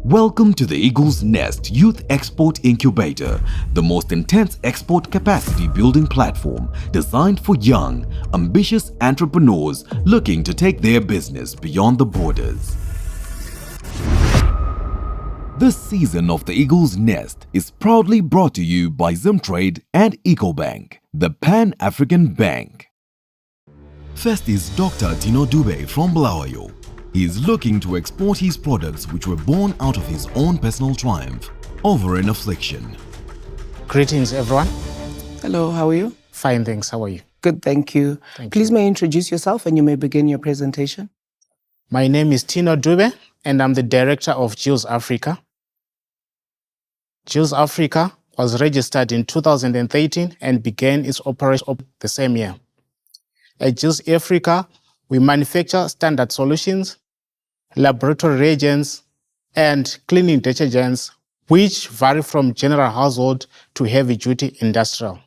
Welcome to the Eagle's Nest Youth Export Incubator, the most intense export capacity building platform designed for young, ambitious entrepreneurs looking to take their business beyond the borders. This season of the Eagle's Nest is proudly brought to you by Zimtrade and EcoBank, the Pan-African Bank. First is Dr. Dino Dube from Bulawayo. He is looking to export his products which were born out of his own personal triumph over an affliction. Greetings, everyone. Hello, how are you? Fine, thanks. How are you? Good, thank you. Please may you introduce yourself and you may begin your presentation. My name is Dino Dube and I'm the director of Juice Africa. Juice Africa was registered in 2013 and began its operation the same year. At Juice Africa, we manufacture standard solutions, laboratory reagents, and cleaning detergents, which vary from general household to heavy-duty industrial.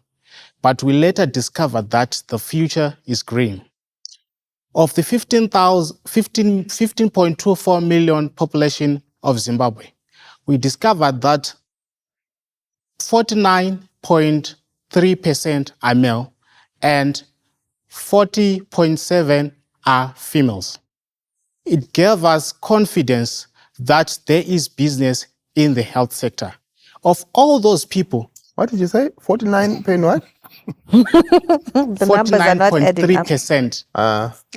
But we later discovered that the future is green. Of the 15.24 million population of Zimbabwe, we discovered that 49.3% are male and 40.7% are females. It gave us confidence that there is business in the health sector. Of all those people... What did you say? 49 point what? The numbers are not adding up. 49.3%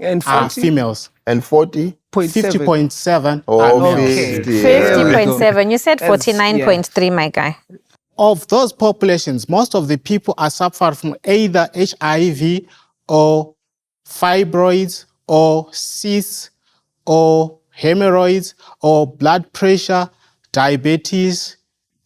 And are females. And 40? 50.7 Oh, are males. 50.7. You said 49.3, my guy. Of those populations, most of the people are suffering from either HIV or fibroids or cysts or hemorrhoids or blood pressure, diabetes,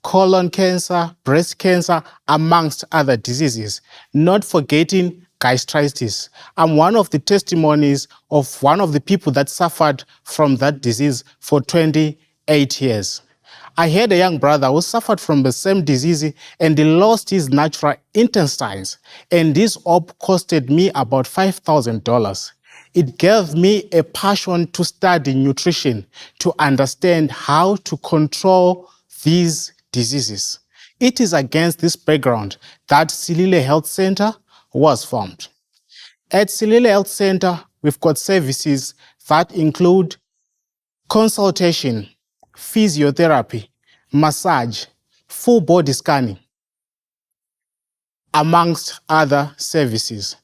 colon cancer, breast cancer, amongst other diseases, not forgetting gastritis. I'm one of the testimonies of one of the people that suffered from that disease for 28 years. I had a young brother who suffered from the same disease and he lost his natural intestines. And this op costed me about $5,000. It gave me a passion to study nutrition, to understand how to control these diseases. It is against this background that Silile Health Center was formed. At Silile Health Center, we've got services that include consultation, physiotherapy, massage, full body scanning, amongst other services.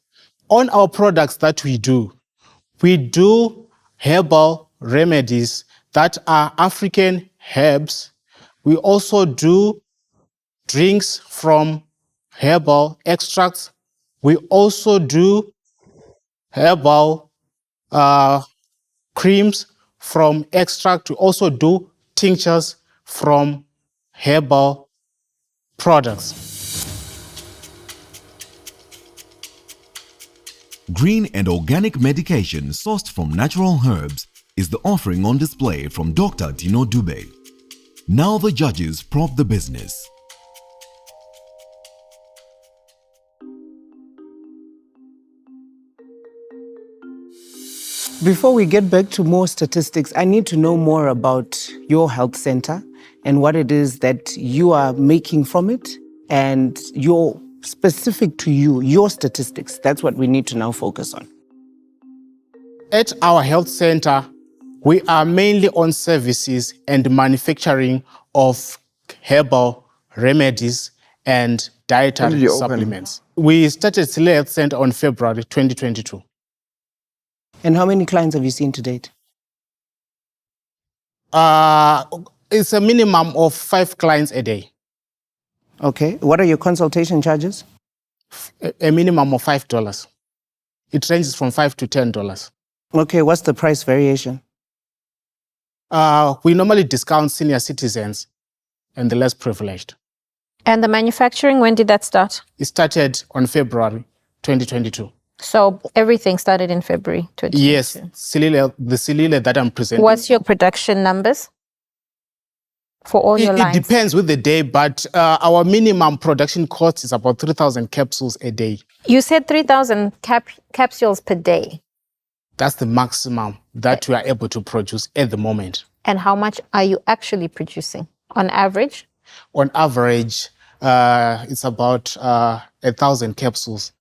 On our products that we do herbal remedies that are African herbs. We also do drinks from herbal extracts. We also do herbal creams from extract. We also do tinctures from herbal products. Green and organic medication sourced from natural herbs is the offering on display from Dr. Dino Dube. Now the judges probe the business. Before we get back to more statistics, I need to know more about your health center and what it is that you are making from it and your specific to you, your statistics. That's what we need to now focus on. At our health center, we are mainly on services and manufacturing of herbal remedies and dietary supplements. We started Silile Health Center on February 2022. And how many clients have you seen to date? It's a minimum of 5 clients a day. Okay. What are your consultation charges? A minimum of $5. It ranges from $5 to $10. Okay. What's the price variation? We normally discount senior citizens and the less privileged. And the manufacturing, when did that start? It started on February 2022. So everything started in February 2022? Yes, the Silile that I'm presenting. What's your production numbers for all your lines? It depends with the day, but our minimum production cost is about 3,000 capsules a day. You said 3,000 capsules per day. That's the maximum that we are able to produce at the moment. And how much are you actually producing on average? On average, it's about 1,000 capsules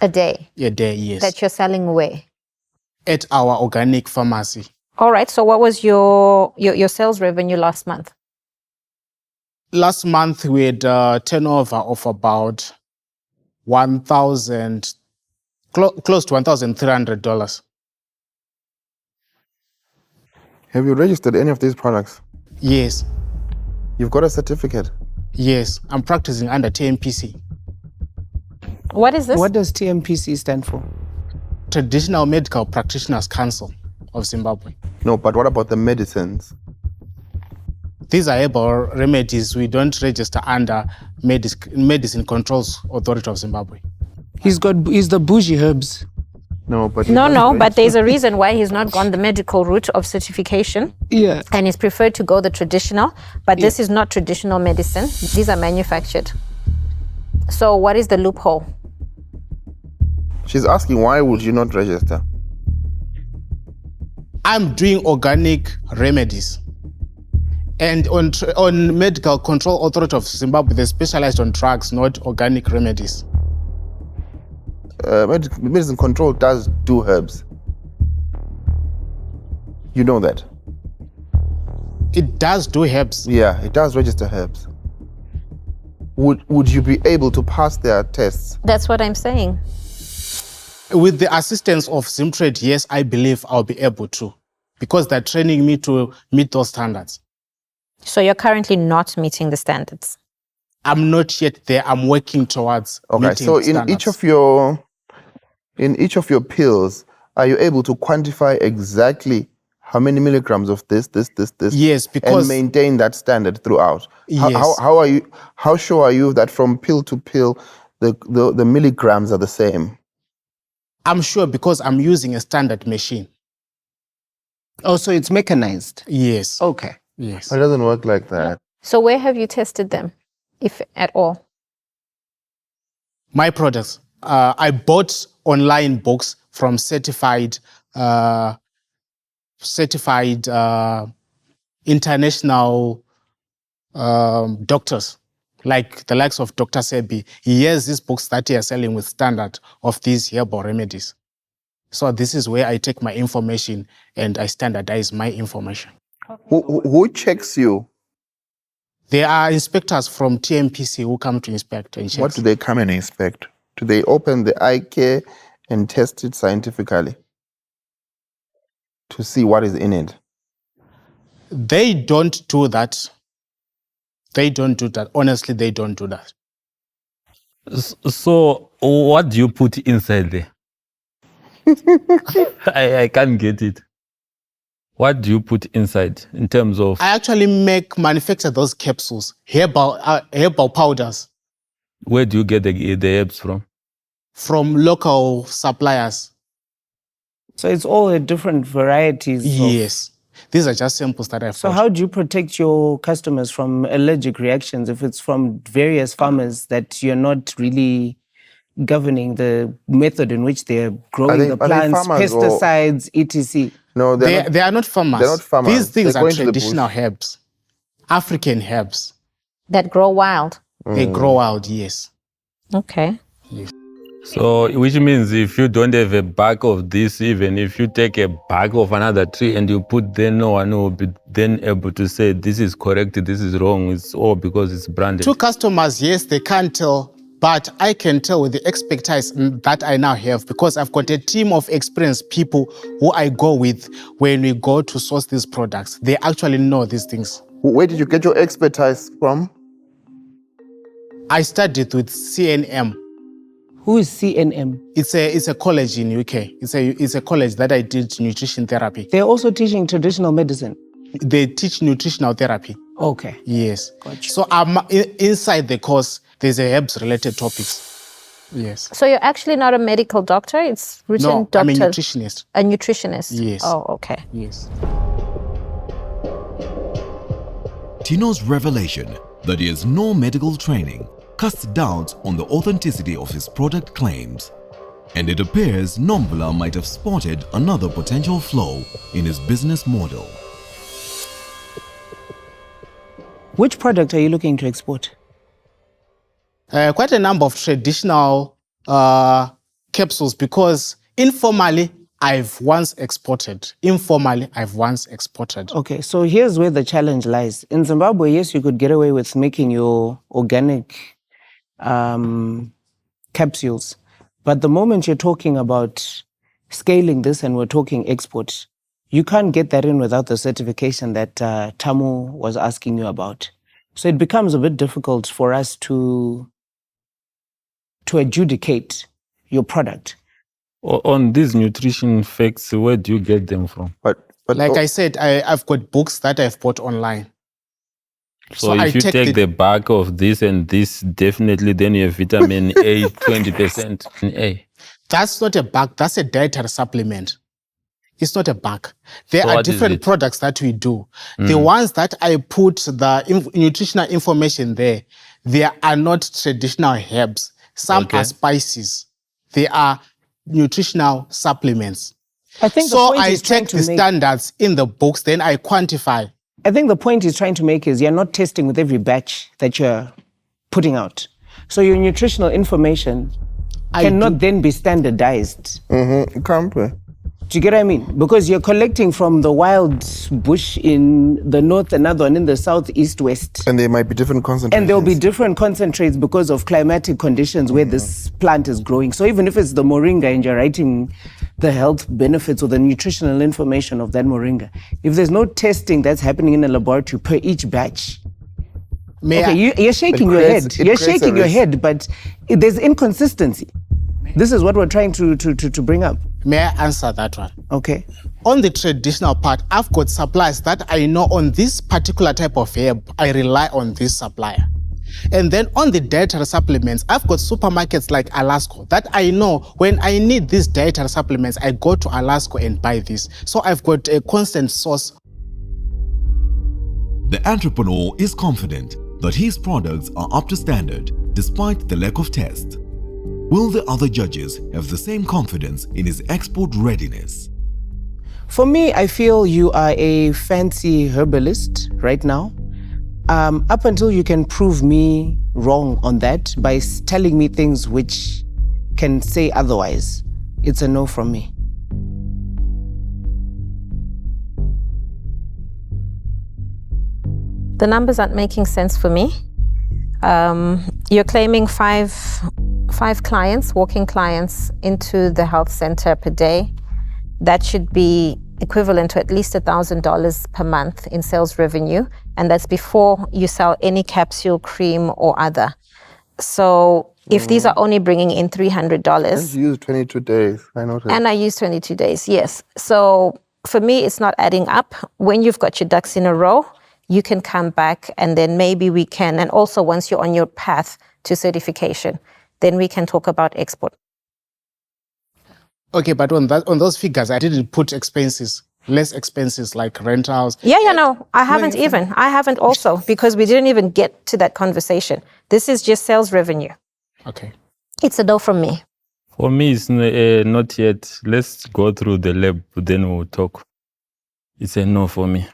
A day a day, yes. that you're selling where? At our organic pharmacy. All right. So what was your sales revenue last month? Last month, we had a turnover of about close to $1,300. Have you registered any of these products? Yes, You've got a certificate. yes. I'm practicing under TMPC, What is this? What does TMPC stand for? Traditional Medical Practitioners Council of Zimbabwe. No, but what about the medicines? These are herbal remedies. We don't register under Medicine Controls Authority of Zimbabwe. He's the bougie herbs. No, but No, but there's a reason why he's not gone the medical route of certification. Yeah. And he's preferred to go the traditional. But this is not traditional medicine. These are manufactured. So what is the loophole? She's asking, why would you not register? I'm doing organic remedies. And on Medical Control Authority of Zimbabwe, they specialized on drugs, not organic remedies. Medicine Control does do herbs. You know that? It does do herbs. Yeah, it does register herbs. Would you be able to pass their tests? That's what I'm saying. With the assistance of Zimtrade, yes, I believe I'll be able to, because they're training me to meet those standards. So you're currently not meeting the standards. I'm not yet there. I'm working towards Okay, meeting so in standards. each of your pills, are you able to quantify exactly how many milligrams of this? Yes, because and maintain that standard throughout. Yes. How sure are you that from pill to pill, the milligrams are the same? I'm sure because I'm using a standard machine. Oh, so it's mechanized. Yes. Okay. Yes. It doesn't work like that. So where have you tested them, if at all? My products. I bought online books from certified international doctors, like the likes of Dr. Sebi. He has these books that he is selling with standard of these herbal remedies. So this is where I take my information and I standardize my information. Who checks you? There are inspectors from TMPC who come to inspect and check. What do they come and inspect? Do they open the IK and test it scientifically to see what is in it? They don't do that. They don't do that. Honestly, they don't do that. So what do you put inside there? I can't get it. What do you put inside in terms of? I actually manufacture those capsules, herbal powders. Where do you get the herbs from? From local suppliers. So it's all the different varieties. Yes. These are just samples that I've So how do you protect your customers from allergic reactions if it's from various farmers that you're not really governing the method in which they're growing the plants, pesticides, etc.? No, they are not farmers. They're not farmers. These things They're are going to the traditional bush. herbs, African herbs. That grow wild. They grow wild, yes. Okay. So, which means if you don't have a bag of this, even if you take a bag of another tree and you put, then no one will be then able to say this is correct, this is wrong. It's all because it's branded. To customers, yes, they can't tell, but I can tell with the expertise that I now have because I've got a team of experienced people who I go with when we go to source these products. They actually know these things. Where did you get your expertise from? I studied with CNM. Who is CNM? It's a college in UK. It's a college that I did nutrition therapy. They're also teaching traditional medicine. They teach nutritional therapy. Okay. Yes. Gotcha. So inside the course, there's a herbs-related topics. Yes. So you're actually not a medical doctor? It's written No, doctor. I'm a nutritionist. A nutritionist? Yes. Oh, okay. Yes. Tino's revelation that he has no medical training casts doubts on the authenticity of his product claims, and it appears Nombula might have spotted another potential flaw in his business model. Which product are you looking to export? Quite a number of traditional capsules, because informally, I've once exported. Informally, I've once exported. Okay, so here's where the challenge lies. In Zimbabwe, yes, you could get away with making your organic capsules. But the moment you're talking about scaling this and we're talking export, you can't get that in without the certification that Tamu was asking you about. So it becomes a bit difficult for us to adjudicate your product. On these nutrition facts, where do you get them from? But Like I said, I've got books that I've bought online. So if you take the back of this and this, definitely then you have vitamin A, 20% in A. That's not a bug, that's a dietary supplement. It's not a bug. There So are what is different it? products that we do. The ones that I put the nutritional information there, they are not traditional herbs. Some Okay. are spices. They are nutritional supplements. I think the So point I he's trying take to the make- standards in the books, then I quantify. I think the point he's trying to make is you're not testing with every batch that you're putting out. So your nutritional information cannot then be standardized. it can't be. Do you get what I mean? Because you're collecting from the wild bush in the north, another one in the south, east, west. And there might be different concentrations. And there'll be different concentrates because of climatic conditions where this plant is growing. So even if it's the moringa and you're writing the health benefits or the nutritional information of that moringa, if there's no testing that's happening in a laboratory per each batch, you're shaking your head. You're shaking your head, but there's inconsistency. This is what we're trying to bring up. May I answer that one? Okay. On the traditional part, I've got suppliers that I know on this particular type of herb, I rely on this supplier. And then on the dietary supplements, I've got supermarkets like Alaska that I know when I need these dietary supplements, I go to Alaska and buy this. So I've got a constant source. The entrepreneur is confident that his products are up to standard despite the lack of tests. Will the other judges have the same confidence in his export readiness? For me, I feel you are a fancy herbalist right now. Up until you can prove me wrong on that by telling me things which can say otherwise, it's a no from me. The numbers aren't making sense for me. You're claiming five clients, walk-in clients into the health center per day. That should be equivalent to at least $1,000 per month in sales revenue. And that's before you sell any capsule, cream, or other. So if these are only bringing in $300. You use 22 days, I noticed. And I use 22 days, yes. So for me, it's not adding up. When you've got your ducks in a row, you can come back and then maybe we can, and also once you're on your path to certification, then we can talk about export. Okay, but on those figures, I didn't put expenses, less expenses like rentals. No, I haven't even. I haven't also, because we didn't even get to that conversation. This is just sales revenue. Okay. It's a no from me. For me, it's not yet. Let's go through the lab, then we'll talk. It's a no for me.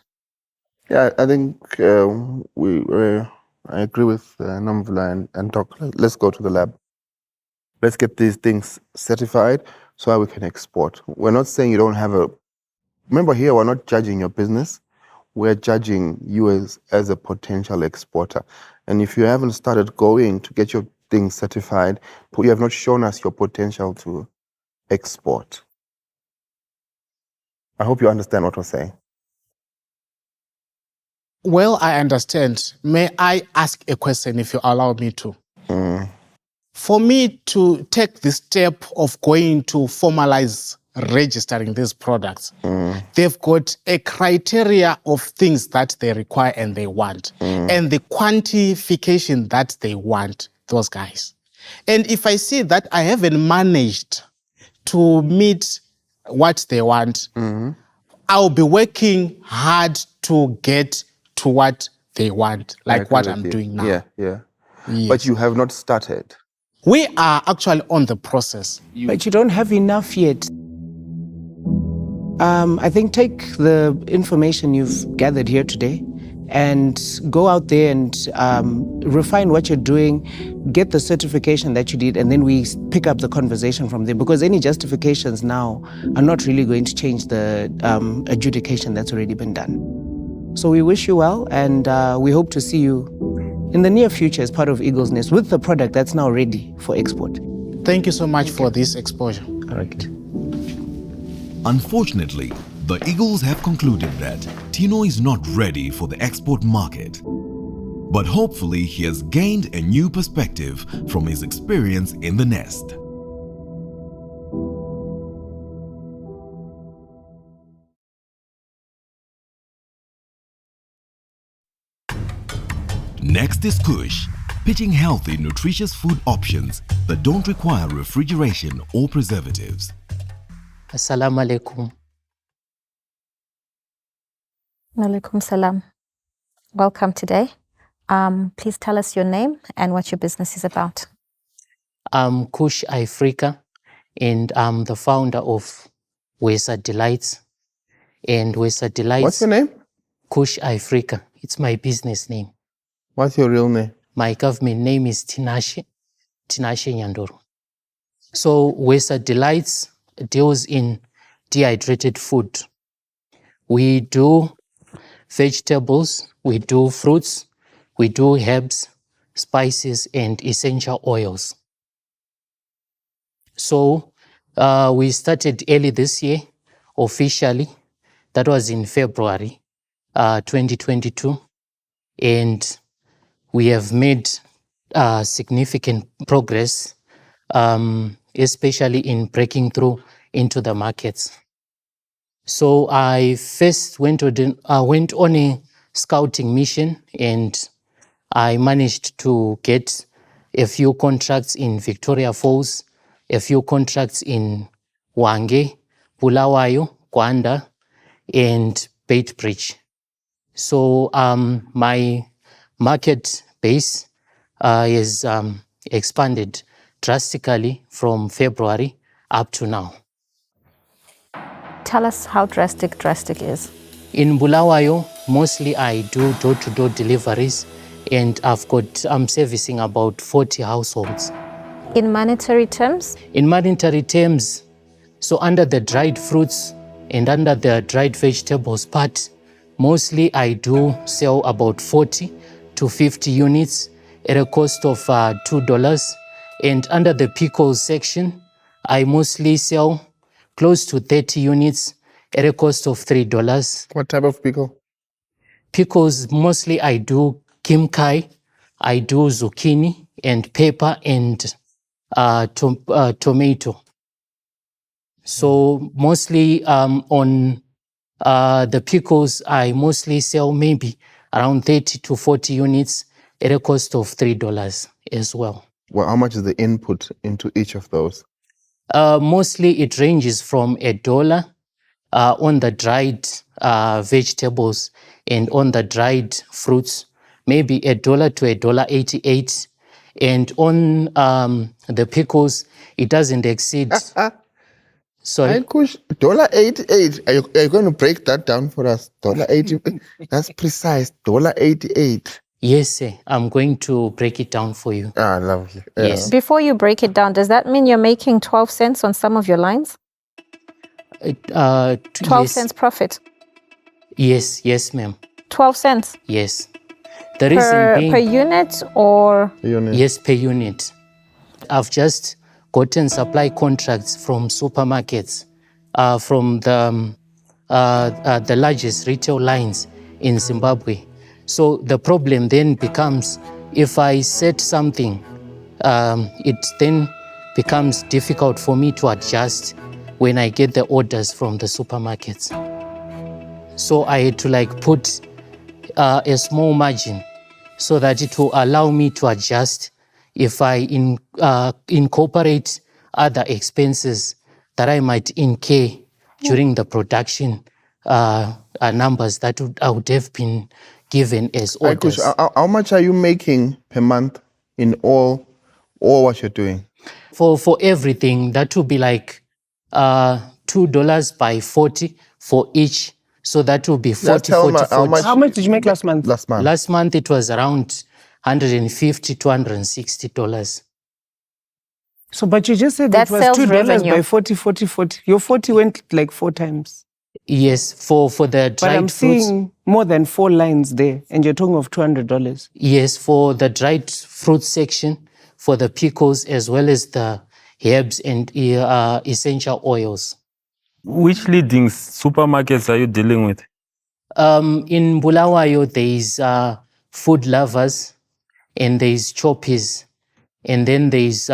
Yeah, I think I agree with Nomvula and Doc. Let's go to the lab. Let's get these things certified so that we can export. We're not saying you don't have a... Remember here, we're not judging your business. We're judging you as a potential exporter. And if you haven't started going to get your things certified, you have not shown us your potential to export. I hope you understand what we're saying. Well, I understand. May I ask a question if you allow me to? For me to take the step of going to formalize registering these products, they've got a criteria of things that they require and they want, and the quantification that they want, those guys. And if I see that I haven't managed to meet what they want, I'll be working hard to get to what they want, like what I'm doing now. Yeah. Yes. But you have not started. We are actually on the process. But you don't have enough yet. I think take the information you've gathered here today and go out there and refine what you're doing, get the certification that you did, and then we pick up the conversation from there, because any justifications now are not really going to change the adjudication that's already been done. So we wish you well, and we hope to see you in the near future as part of Eagle's Nest with the product that's now ready for export. Thank you so much for this exposure. Correct. Unfortunately, the Eagles have concluded that Tino is not ready for the export market. But hopefully he has gained a new perspective from his experience in the nest. Next is Kush, pitching healthy, nutritious food options that don't require refrigeration or preservatives. Assalamu alaikum. Walaikum salam. Welcome today. Please tell us your name and what your business is about. I'm Kush Africa, and I'm the founder of Wesa Delights. And Wesa Delights. What's your name? Kush Africa. It's my business name. What's your real name? My government name is Tinashe Nyandoro. So Wesa Delights deals in dehydrated food. We do vegetables, we do fruits, we do herbs, spices, and essential oils. So we started early this year, officially. That was in February 2022. And we have made significant progress, especially in breaking through into the markets. So I first went on a scouting mission, and I managed to get a few contracts in Victoria Falls, a few contracts in Hwange, Bulawayo, Kwanda, and Beitbridge. So my market base is expanded drastically from February up to now. Tell us how drastic is. In Bulawayo, mostly I do door-to-door deliveries, and I'm servicing about 40 households. In monetary terms? In monetary terms, so under the dried fruits and under the dried vegetables part, mostly I do sell about 40 to 50 units at a cost of $2. And under the pickles section, I mostly sell close to 30 units at a cost of $3. What type of pickle? Pickles, mostly I do kimchi, I do zucchini and pepper and tomato. So mostly on the pickles, I mostly sell maybe around 30 to 40 units at a cost of $3 as well. Well, how much is the input into each of those? Mostly it ranges from $1 on the dried vegetables, and on the dried fruits, maybe $1 to $1.88. And on the pickles, it doesn't exceed. Sorry? Kush, $1.88. Are you going to break that down for us? $1.88. That's precise. $1.88. Yes, sir. I'm going to break it down for you. Ah, lovely. Yeah. Yes. Before you break it down, does that mean you're making 12 cents on some of your lines? 12 yes. cents profit? Yes, ma'am. 12 cents? Yes. The reason being, Per unit or? Unit. yes, per unit. I've just gotten supply contracts from supermarkets, from the largest retail lines in Zimbabwe. So the problem then becomes, if I set something, it then becomes difficult for me to adjust when I get the orders from the supermarkets. So I had to put a small margin so that it will allow me to adjust if I incorporate other expenses that I might incur during the production numbers that I would have been given as orders. How much are you making per month in all what you're doing? For everything, that would be $2 by 40 for each So that will be 40, Just tell 40, me 40. how much- How much did you make last month? Last month. Last month it was around $150 to $160. So, but you just said That's it was sales $2 revenue. by 40, 40, 40. Your 40 went like 4 times. Yes, for the dried But I'm fruits. seeing more than 4 lines there, and you're talking of $200. Yes, for the dried fruit section, for the pickles, as well as the herbs and essential oils. Which leading supermarkets are you dealing with? In Bulawayo, there is Food Lovers, and there is Choppies, and then there is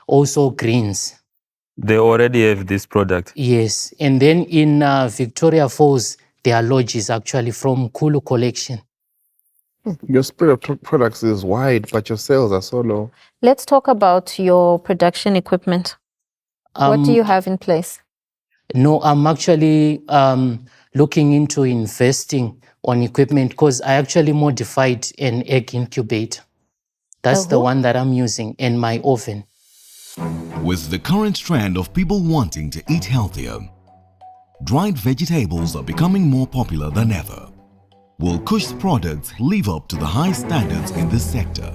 also Greens. They already have this product. Yes, and then in Victoria Falls, there are lodges actually from Kulu Collection. Your spread of products is wide, but your sales are so low. Let's talk about your production equipment. What do you have in place? No, I'm actually looking into investing on equipment because I actually modified an egg incubator. That's the one that I'm using in my oven. With the current trend of people wanting to eat healthier, dried vegetables are becoming more popular than ever. Will Kush's products live up to the high standards in this sector?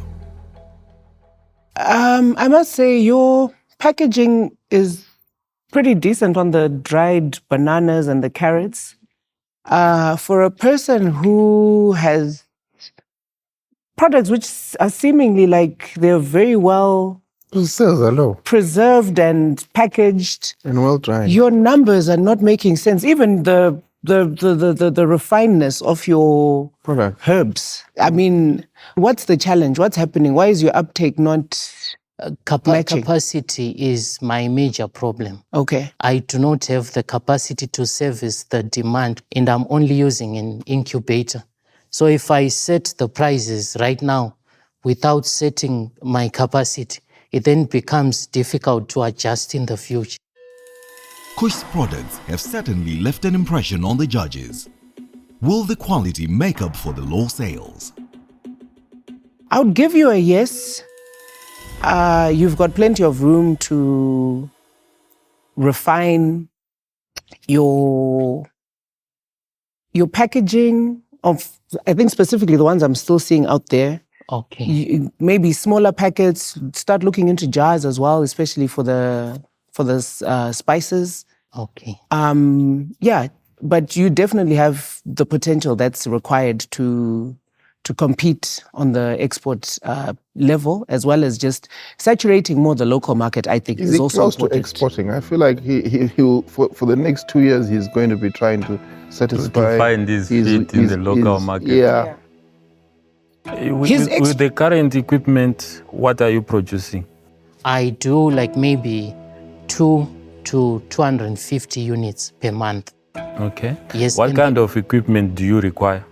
I must say your packaging is pretty decent on the dried bananas and the carrots. For a person who has products which are seemingly like they're very well The sales are low preserved and packaged, and well dried. your numbers are not making sense. Even the refinedness of your Product. herbs. I mean, what's the challenge? What's happening? Why is your uptake not matching? Capacity is my major problem. Okay. I do not have the capacity to service the demand, and I'm only using an incubator. So if I set the prices right now without setting my capacity, it then becomes difficult to adjust in the future. Kush's products have certainly left an impression on the judges. Will the quality make up for the low sales? I would give you a yes. You've got plenty of room to refine your packaging of, I think specifically the ones I'm still seeing out there. Okay. Maybe smaller packets. Start looking into jars as well, especially for the spices. Okay. Yeah, but you definitely have the potential that's required to compete on the export level, as well as just saturating more the local market. I think Is is he also close to important. exporting? I feel like he'll for the next 2 years he's going to be trying to satisfy To find his feet in the local market. Yeah. With the current equipment, what are you producing? I do like maybe 2 to 250 units per month. Okay. Yes. What and kind of equipment do you require?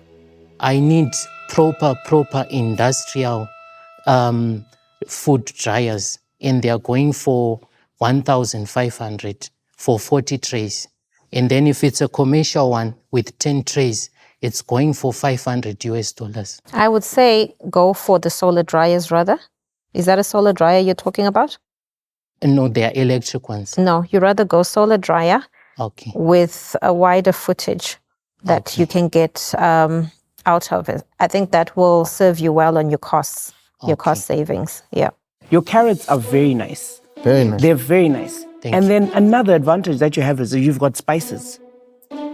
I need proper industrial food dryers, and they are going for 1,500 for 40 trays. And then if it's a commercial one with 10 trays, it's going for $500 US. I would say go for the solar dryers rather. Is that a solar dryer you're talking about? No, they are electric ones. No, you rather go solar dryer Okay. with a wider footage that you can get out of it. I think that will serve you well on your costs, your cost savings. Yeah. Your carrots are very nice. Very nice. They're very nice. Thank and you. then another advantage that you have is that you've got spices.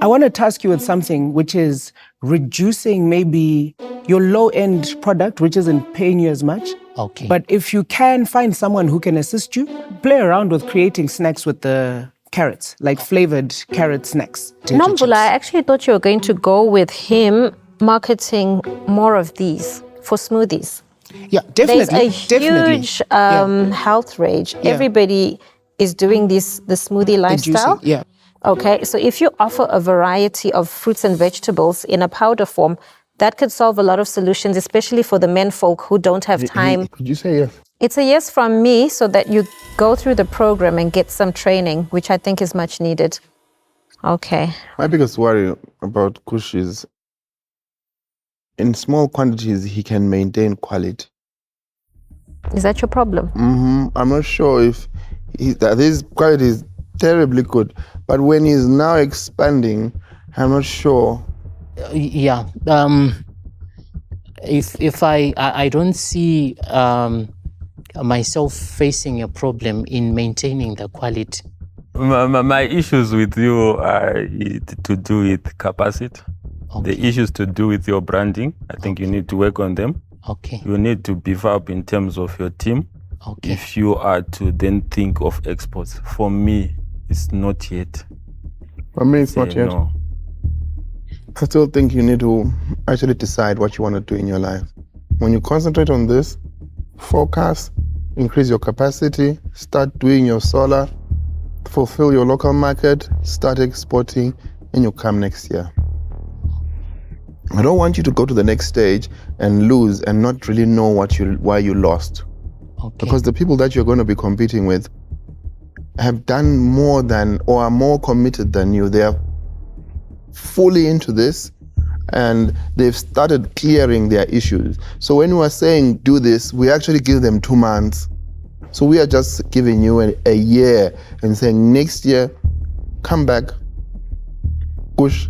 I want to task you with something which is reducing maybe your low-end product, which isn't paying you as much. Okay. But if you can find someone who can assist you, play around with creating snacks with the carrots, like flavored carrot snacks. Nombula, I actually thought you were going to go with him marketing more of these for smoothies. Yeah, definitely. There's a definitely. huge health rage. Yeah. Everybody is doing the smoothie lifestyle. Juicing, yeah. Okay, so if you offer a variety of fruits and vegetables in a powder form, that could solve a lot of solutions, especially for the men folk who don't have time. Could you say yes? It's a yes from me, so that you go through the program and get some training, which I think is much needed. Okay. My biggest worry about Kush is in small quantities he can maintain quality. Is that your problem? I'm not sure if this quality is terribly good, but when he's now expanding I'm not sure. Yeah. If I don't see myself facing a problem in maintaining the quality. My issues with you are to do with capacity. Okay. The issues to do with your branding, I think you need to work on them. Okay. You need to beef up in terms of your team. Okay. If you are to then think of exports, for me, it's not yet. For me, it's not yet. No. I still think you need to actually decide what you want to do in your life. When you concentrate on this, focus, increase your capacity, start doing your solar, fulfill your local market, start exporting, and you come next year. I don't want you to go to the next stage and lose and not really know why you lost. Okay. Because the people that you're going to be competing with have done more than or are more committed than you. They are fully into this and they've started clearing their issues. So when we are saying do this, we actually give them 2 months. So we are just giving you a year and saying next year, come back, Kush,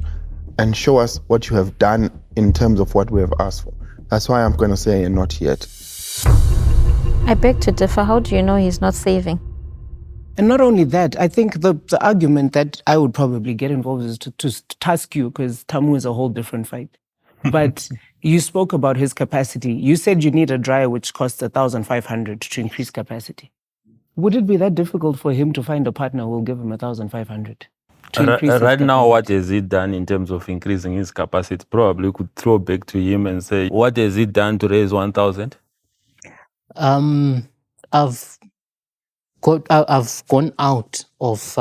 and show us what you have done in terms of what we have asked for. That's why I'm going to say not yet. I beg to differ. How do you know he's not saving? And not only that, I think the argument that I would probably get involved is to task you, because Tamu is a whole different fight. But you spoke about his capacity. You said you need a dryer which costs 1,500 to increase capacity. Would it be that difficult for him to find a partner who will give him 1,500 to increase his Right now, capacity? what has he done in terms of increasing his capacity? Probably could throw back to him and say, what has he done to raise 1,000? I've gone out of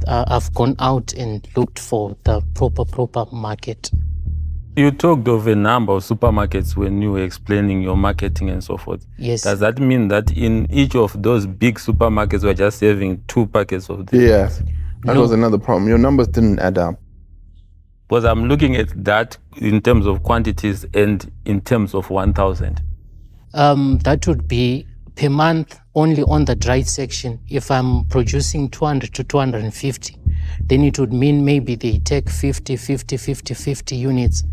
I've gone out and looked for the proper market. You talked of a number of supermarkets when you were explaining your marketing and so forth. Yes. Does that mean that in each of those big supermarkets we're just having 2 packets of this? Yeah, that was another problem. Your numbers didn't add up. Because I'm looking at that in terms of quantities and in terms of 1,000. That would be per month only on the dried section. If I'm producing 200 to 250, then it would mean maybe they take 50 units.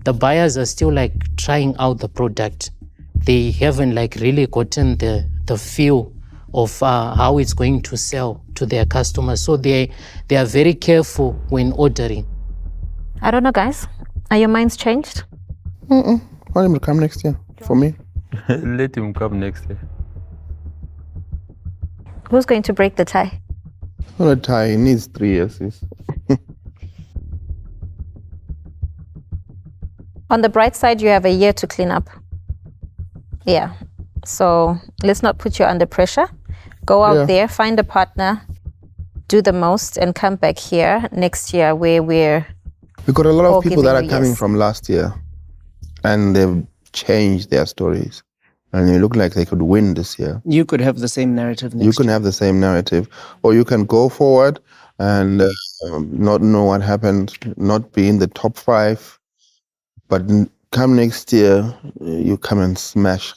The buyers are still like trying out the product. They haven't like really gotten the feel of how it's going to sell to their customers. So they are very careful when ordering. I don't know, guys. Are your minds changed? Want him to come next year for me? Let him come next year. Who's going to break the tie? Not a tie, he needs 3 years. Sis. On the bright side, you have a year to clean up. Yeah. So let's not put you under pressure. Go out there, find a partner, do the most, and come back here next year where we've got a lot of people that are giving you coming yes. from last year and they've changed their stories. And they look like they could win this year. You could have the same narrative next You can year. have the same narrative. Or you can go forward and not know what happened, not be in the top 5. But come next year, you come and smash.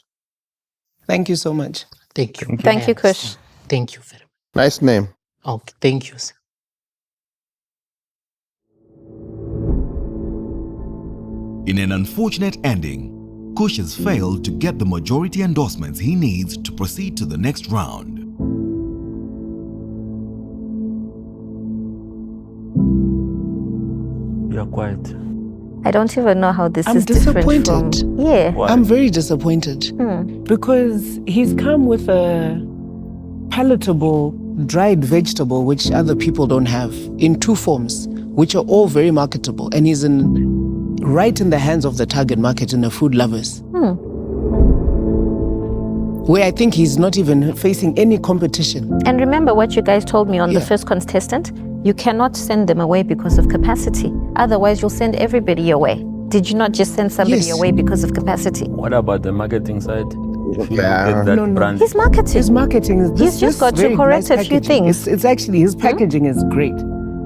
Thank you so much. Thank you. Thank you, Kush. Thank you very much. Nice name. Okay, thank you, sir. In an unfortunate ending, Kush has failed to get the majority endorsements he needs to proceed to the next round. You're quiet. I don't even know how this I'm is different from... disappointed. Yeah. Why? I'm very disappointed because he's come with a palatable dried vegetable which other people don't have in 2 forms, which are all very marketable, and he's right in the hands of the target market and the food lovers. Where I think he's not even facing any competition. And remember what you guys told me on the Yeah. first contestant? You cannot send them away because of capacity. Otherwise, you'll send everybody away. Did you not just send somebody Yes. away because of capacity? What about the marketing side? If you Yeah. look at that No. brand, He's marketing. His marketing is He's just got to very correct nice a few packaging. things. It's actually, his packaging is great.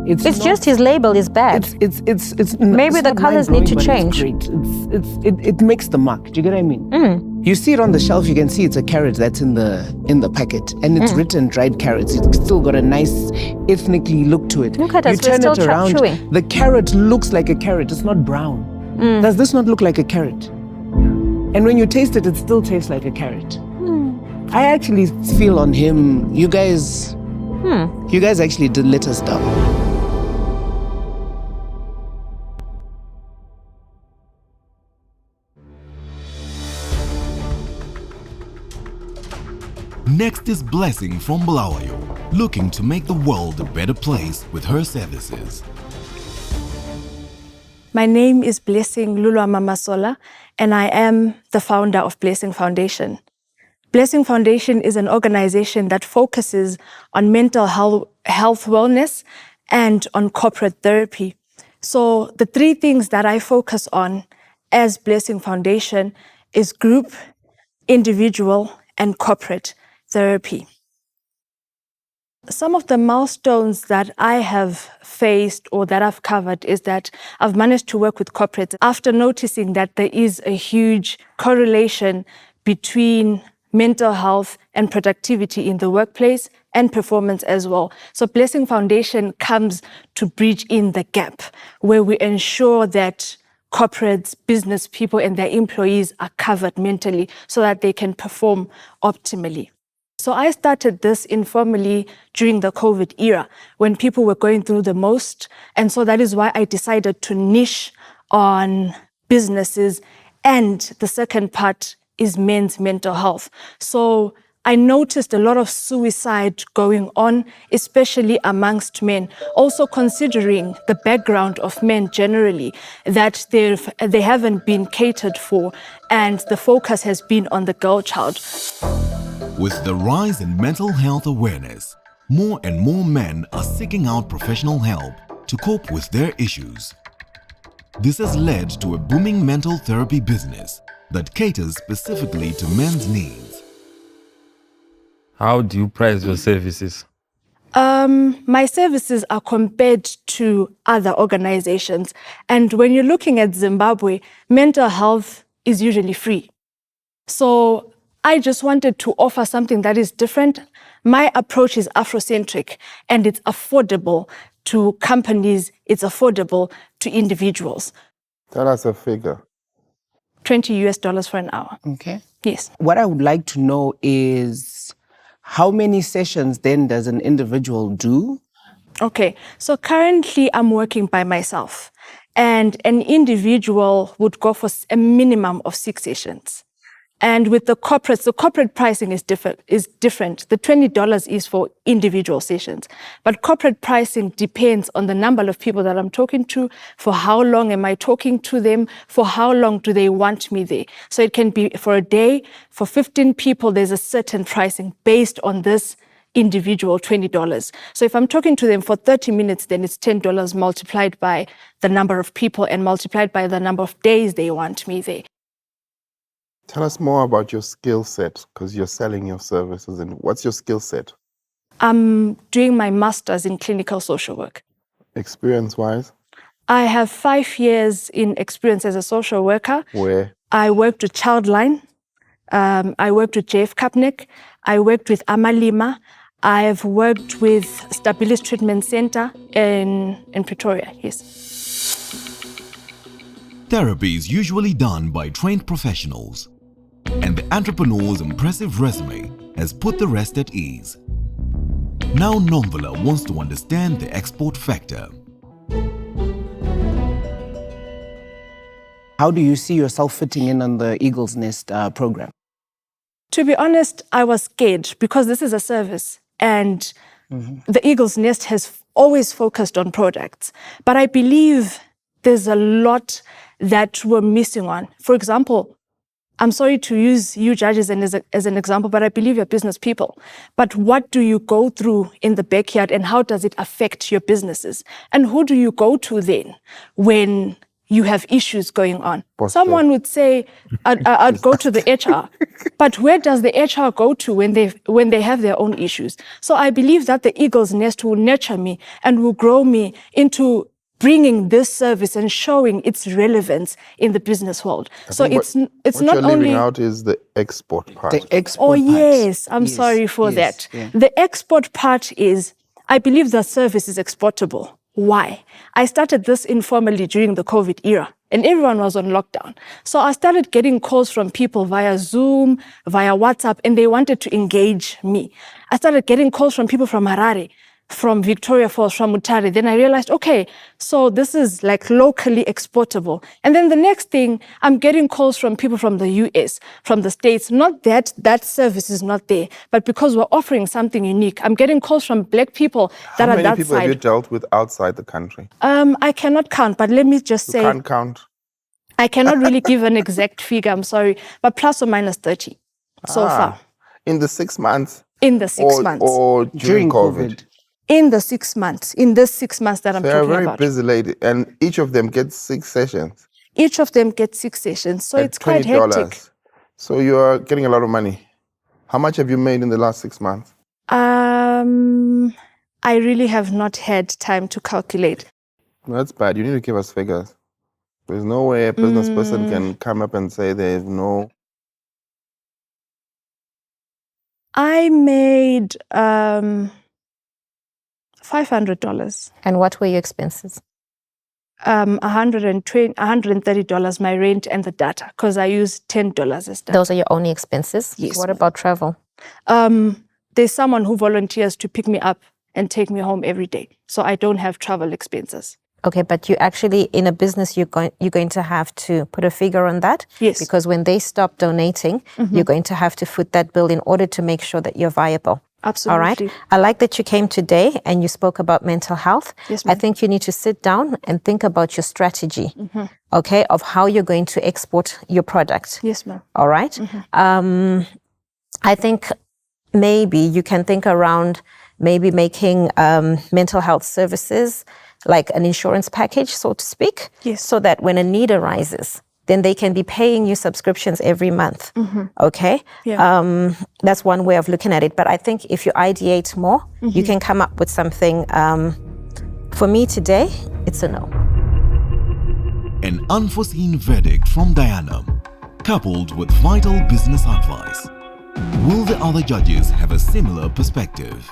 It's just his label is bad. Maybe the colors need to change. It makes the mark. Do you get what I mean? You see it on the shelf, you can see it's a carrot that's in the packet, and it's written dried carrots. It's still got a nice ethnically look to it. Look at us, you we're turn still it around, chewing. the carrot looks like a carrot. It's not brown. Does this not look like a carrot? And when you taste it, it still tastes like a carrot. I actually feel on him, you guys actually did let us down. Next is Blessing from Bulawayo, looking to make the world a better place with her services. My name is Blessing Lulwa Mamasola, and I am the founder of Blessing Foundation. Blessing Foundation is an organization that focuses on mental health wellness and on corporate therapy. So the three things that I focus on as Blessing Foundation is group, individual, and corporate therapy. Some of the milestones that I have faced or that I've covered is that I've managed to work with corporates after noticing that there is a huge correlation between mental health and productivity in the workplace and performance as well. So Blessing Foundation comes to bridge in the gap where we ensure that corporates, business people and their employees are covered mentally so that they can perform optimally. So I started this informally during the COVID era when people were going through the most. And so that is why I decided to niche on businesses. And the second part is men's mental health. So I noticed a lot of suicide going on, especially amongst men. Also considering the background of men generally, that they haven't been catered for and the focus has been on the girl child. With the rise in mental health awareness, more and more men are seeking out professional help to cope with their issues. This has led to a booming mental therapy business that caters specifically to men's needs. How do you price your services? My services are compared to other organizations. And when you're looking at Zimbabwe, mental health is usually free. So I just wanted to offer something that is different. My approach is Afrocentric and it's affordable to companies, it's affordable to individuals. Tell us a figure. $20 for an hour. Okay. Yes. What I would like to know is how many sessions then does an individual do? Okay, so currently I'm working by myself and an individual would go for a minimum of 6 sessions. And with the corporate pricing is different. The $20 is for individual sessions. But corporate pricing depends on the number of people that I'm talking to, for how long am I talking to them, for how long do they want me there. So it can be for a day, for 15 people, there's a certain pricing based on this individual $20. So if I'm talking to them for 30 minutes, then it's $10 multiplied by the number of people and multiplied by the number of days they want me there. Tell us more about your skill set, because you're selling your services. And what's your skill set? I'm doing my master's in clinical social work. Experience-wise? I have 5 years in experience as a social worker. Where? I worked with Childline. I worked with JF Kapnick. I worked with Amalima. I've worked with Stabilis Treatment Center in Pretoria, yes. Therapy is usually done by trained professionals, and the entrepreneur's impressive resume has put the rest at ease. Now Nomvula wants to understand the export factor. How do you see yourself fitting in on the Eagle's Nest program? To be honest, I was scared because this is a service and the Eagle's Nest has always focused on products. But I believe there's a lot that we're missing on. For example, I'm sorry to use you judges as an example, but I believe you're business people. But what do you go through in the backyard and how does it affect your businesses? And who do you go to then when you have issues going on. Posture. Someone would say, I'd go to the HR. But where does the HR go to when they have their own issues? So I believe that the Eagle's Nest will nurture me and will grow me into bringing this service and showing its relevance in the business world. So it's what not you're only leaving out is the export part. The export part. yes, I'm sorry for that. Yeah. The export part is, I believe the service is exportable. Why? I started this informally during the COVID era and everyone was on lockdown. So I started getting calls from people via Zoom, via WhatsApp, and they wanted to engage me. I started getting calls from people from Harare, from Victoria Falls, from Mutare. Then I realized, okay, so this is like locally exportable. And then the next thing, I'm getting calls from people from the US, from the States. Not that that service is not there, but because we're offering something unique. I'm getting calls from Black people that How are many that people have you side. dealt with outside the country? I cannot count, but let me just You say, can't count. I cannot really give an exact figure, I'm sorry, but plus or minus 30 so far In the 6 months? in the 6 months. Or during COVID? In the 6 months, in this 6 months that I'm They are talking very about. busy lady, and each of them gets 6 sessions. Each of them gets 6 sessions, so at it's quite $20. hectic. So you are getting a lot of money. How much have you made in the last 6 months? I really have not had time to calculate. That's bad. You need to give us figures. There's no way a business person can come up and say they have no. I made $500. And what were your expenses? $130 my rent and the data, because I use $10 as data. Those are your only expenses? Yes, What ma'am. about travel? There's someone who volunteers to pick me up and take me home every day, so I don't have travel expenses. Okay, but you actually, in a business, you're going to have to put a figure on that. Yes. Because when they stop donating, you're going to have to foot that bill in order to make sure that you're viable. Absolutely. All right. I like that you came today and you spoke about mental health. Yes, I ma'am. think you need to sit down and think about your strategy, okay, of how you're going to export your product. Yes, ma'am. All right. I think maybe you can think around maybe making mental health services like an insurance package, so to speak. Yes. So that when a need arises, then they can be paying you subscriptions every month. Okay? Yeah. That's one way of looking at it. But I think if you ideate more, you can come up with something. For me today, it's a no. An unforeseen verdict from Diana, coupled with vital business advice. Will the other judges have a similar perspective?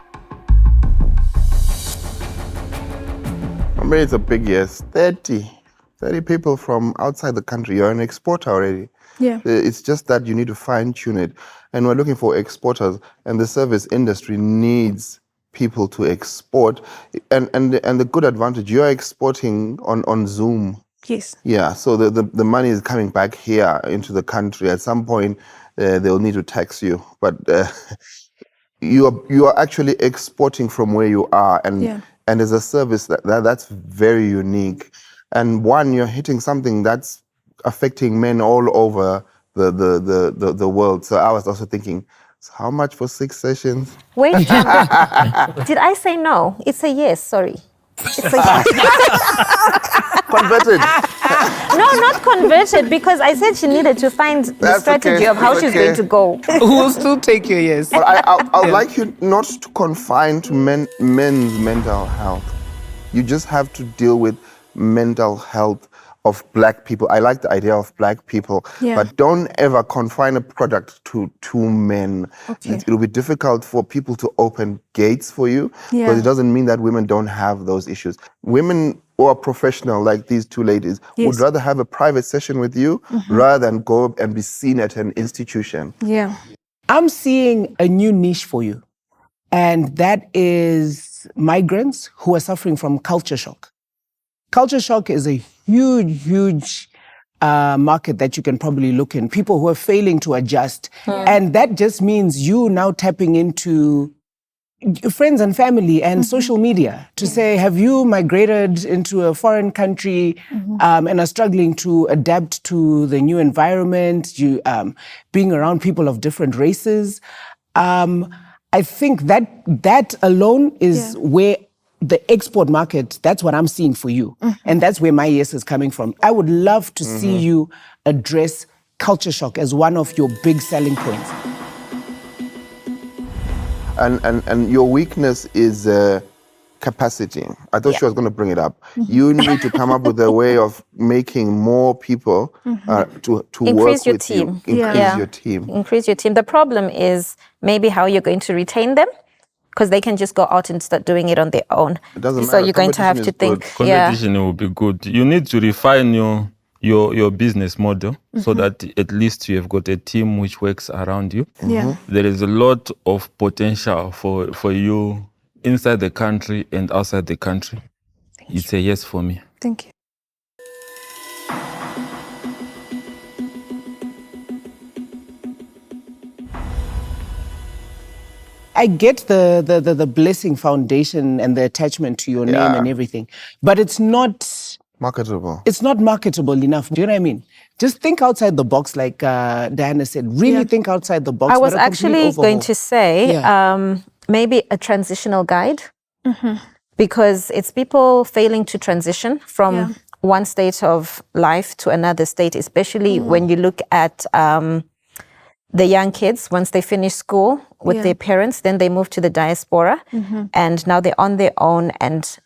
I mean, it's a big yes. 30 people from outside the country. You're an exporter already. Yeah. It's just that you need to fine tune it. And we're looking for exporters, and the service industry needs people to export. And the good advantage, you're exporting on Zoom. Yes. Yeah, so the money is coming back here into the country. At some point, they'll need to tax you. But you are actually exporting from where you are. And as a service, that's very unique. And one, you're hitting something that's affecting men all over the world. So I was also thinking, so how much for 6 sessions? Wait, did I say no? It's a yes, sorry. It's a yes. Converted. No, not converted, because I said she needed to find the That's strategy okay, of how that's she's okay. going to go. We'll still take your yes. But I would like you not to confine to men's mental health. You just have to deal with mental health of Black people. I like the idea of Black people, Yeah. but don't ever confine a product to men. Okay. It'll be difficult for people to open gates for you, Yeah. because it doesn't mean that women don't have those issues. Women who are professional, like these 2 ladies, would Yes. rather have a private session with you rather than go and be seen at an institution. Yeah. I'm seeing a new niche for you, and that is migrants who are suffering from culture shock. Culture shock is a huge market that you can probably look in. People who are failing to adjust. And that just means you now tapping into friends and family and social media to say, have you migrated into a foreign country and are struggling to adapt to the new environment, you being around people of different races? I think that alone is where the export market, that's what I'm seeing for you. And that's where my yes is coming from. I would love to see you address culture shock as one of your big selling points. And your weakness is capacity. I thought she was going to bring it up. You need to come up with a way of making more people to Increase work your with team. you. Increase your team. Increase your team. The problem is maybe how you're going to retain them, because they can just go out and start doing it on their own. It doesn't So matter. you're going to have to Competition is think. good. Competition will be good. You need to refine your business model so that at least you have got a team which works around you. Yeah. There is a lot of potential for you inside the country and outside the country. It's a yes for me. Thank you. I get the Blessing Foundation and the attachment to your name and everything, but it's not Marketable. it's not marketable enough. Do you know what I mean? Just think outside the box, like Diana said. Really think outside the box. I was but a complete actually going overhaul. to say Yeah. maybe a transitional guide, because it's people failing to transition from one state of life to another state, especially when you look at the young kids. Once they finish school with their parents, then they move to the diaspora, and now they're on their own, and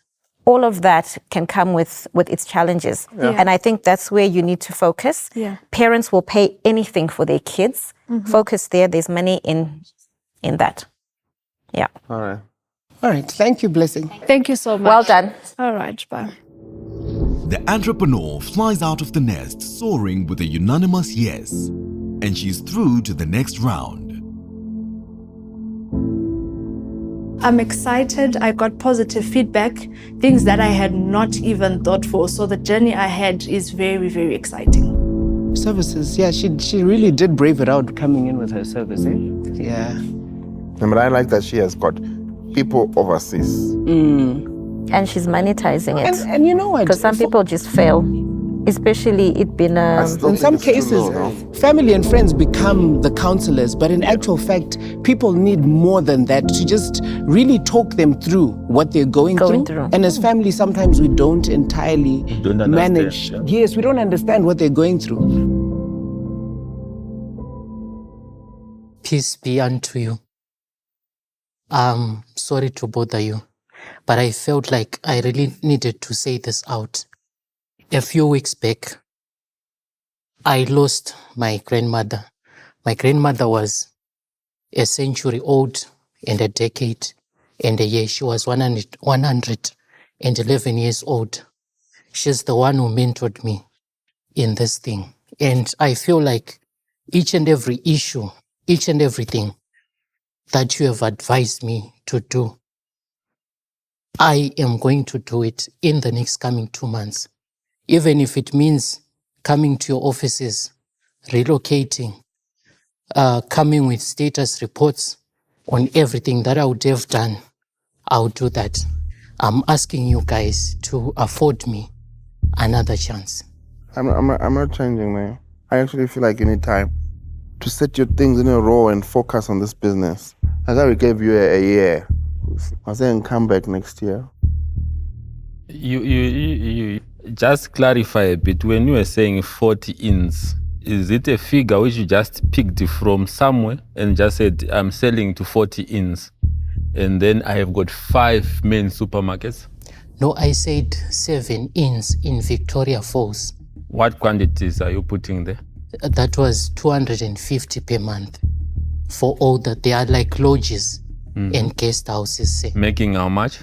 all of that can come with its challenges. And I think that's where you need to focus. Parents will pay anything for their kids. Focus there. There's money in that. Yeah. All right. All right. Thank you, Blessing. Thank you so much. Well done. All right, bye. The entrepreneur flies out of the nest soaring with a unanimous yes, and she's through to the next round. I'm excited. I got positive feedback, things that I had not even thought for. So the journey ahead is very, very exciting. Services. Yeah, she really did brave it out coming in with her service. Yeah. But I like that she has got people overseas. And she's monetizing it. And you know what? Because some people just fail, especially it being in some cases, family and friends become the counselors, but in actual fact, people need more than that to just really talk them through what they're going through. And as family, sometimes we don't entirely manage. Yes, we don't understand what they're going through. Peace be unto you. Sorry to bother you, but I felt like I really needed to say this out. A few weeks back, I lost my grandmother. My grandmother was a century old and a decade and a year. She was 111 years old. She's the one who mentored me in this thing. And I feel like each and every issue, each and everything that you have advised me to do, I am going to do it in the next coming 2 months. Even if it means coming to your offices, relocating, coming with status reports on everything that I would have done, I'll do that. I'm asking you guys to afford me another chance. I'm not changing, man. I actually feel like you need time to set your things in a row and focus on this business. I thought we gave you a year. I was saying come back next year. You just clarify a bit. When you were saying 40 ins, is it a figure which you just picked from somewhere and just said, I'm selling to 40 ins, and then I have got 5 main supermarkets? No, I said 7 ins in Victoria Falls. What quantities are you putting there? That was 250 per month for all that. They are like lodges and guest houses. Making how much?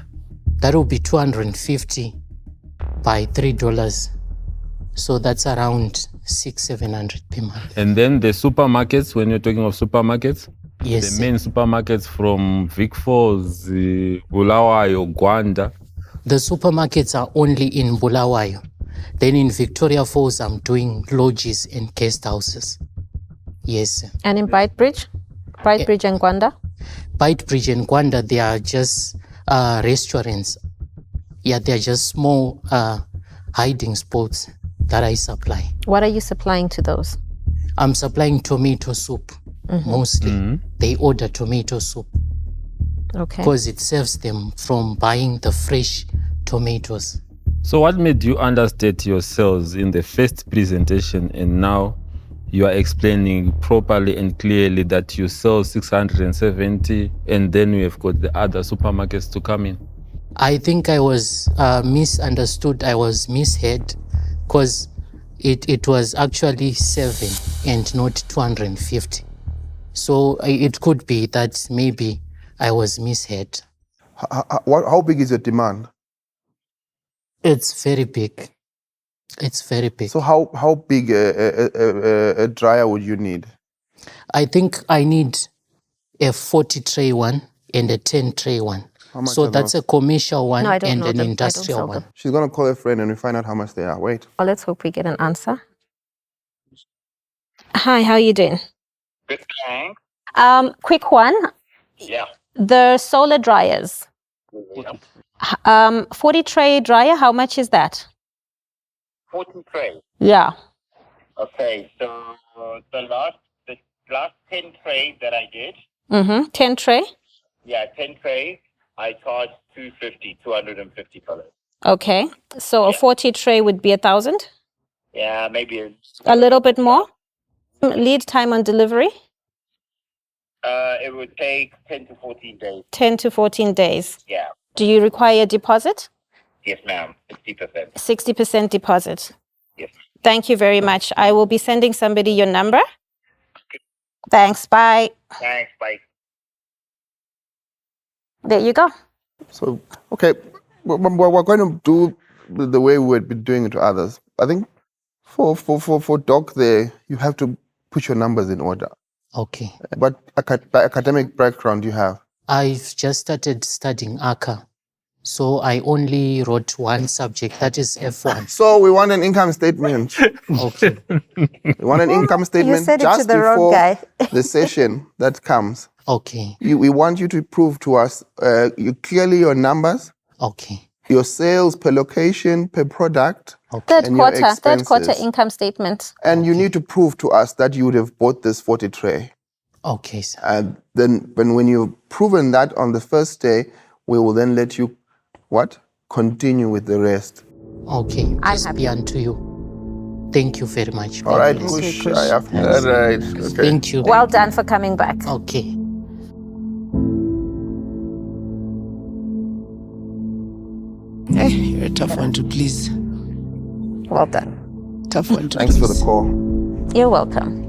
That will be 250 by $3. So that's around $600-700 per month. And then the supermarkets, when you're talking of supermarkets? Yes. The main supermarkets from Vic Falls, Bulawayo, Gwanda. The supermarkets are only in Bulawayo. Then in Victoria Falls, I'm doing lodges and guest houses. Yes. And in Beitbridge and Gwanda? Beitbridge and Gwanda, they are just restaurants. Yeah, they are just small hiding spots that I supply. What are you supplying to those? I'm supplying tomato soup, mostly. They order tomato soup. Okay. because it saves them from buying the fresh tomatoes. So what made you understate your sales in the first presentation and now you are explaining properly and clearly that you sell 670 and then we have got the other supermarkets to come in? I think I was misunderstood. I was misheard because it was actually 7 and not 250. So it could be that maybe I was misheard. How big is your demand? It's very big. It's very big. So how big a dryer would you need? I think I need a 40 tray one and a 10 tray one. How much So are that's those? a commercial one No, I don't and know an them. I don't industrial sell one. them. She's gonna call a friend and we find out how much they are. Wait. Well, let's hope we get an answer. Hi, how are you doing? Good, thanks. Quick one. Yeah. The solar dryers. 40 tray dryer, how much is that? 40 tray. Yeah. Okay, so the last 10 trays that I did, 10 tray? 10 trays, I charged $250. Okay. So a 40 tray would be 1,000? Yeah, maybe A little bit more? Lead time on delivery? it would take 10 to 14 days. 10 to 14 days. Yeah. Do you require a deposit? Yes, ma'am. 60%. 60% deposit. Yes. Thank you very much. I will be sending somebody your number. Thanks. Bye. Thanks. Bye. There you go. So okay, we're going to do the way we would be doing it to others. I think for Doc there, you have to put your numbers in order. Okay. What academic background do you have? I've just started studying ACA. So I only wrote one subject, that is F1. So we want an income statement. Okay. We want an income statement said it to just the wrong before guy. the session that comes. Okay. We want you to prove to us clearly your numbers, Okay. your sales per location, per product, Third and your quarter expenses. income statement. And you need to prove to us that you would have bought this 40 tray. Okay, sir. And then when you've proven that on the first day, we will then let you, continue with the rest. Okay. I'm Peace happy. be unto you. Thank you very much. All right, God bless. Kush. All right. Okay. Thank you. Well done for coming back. Okay. Hey, you're a tough one to please. Well done. Tough one to Thanks please. for the call. You're welcome.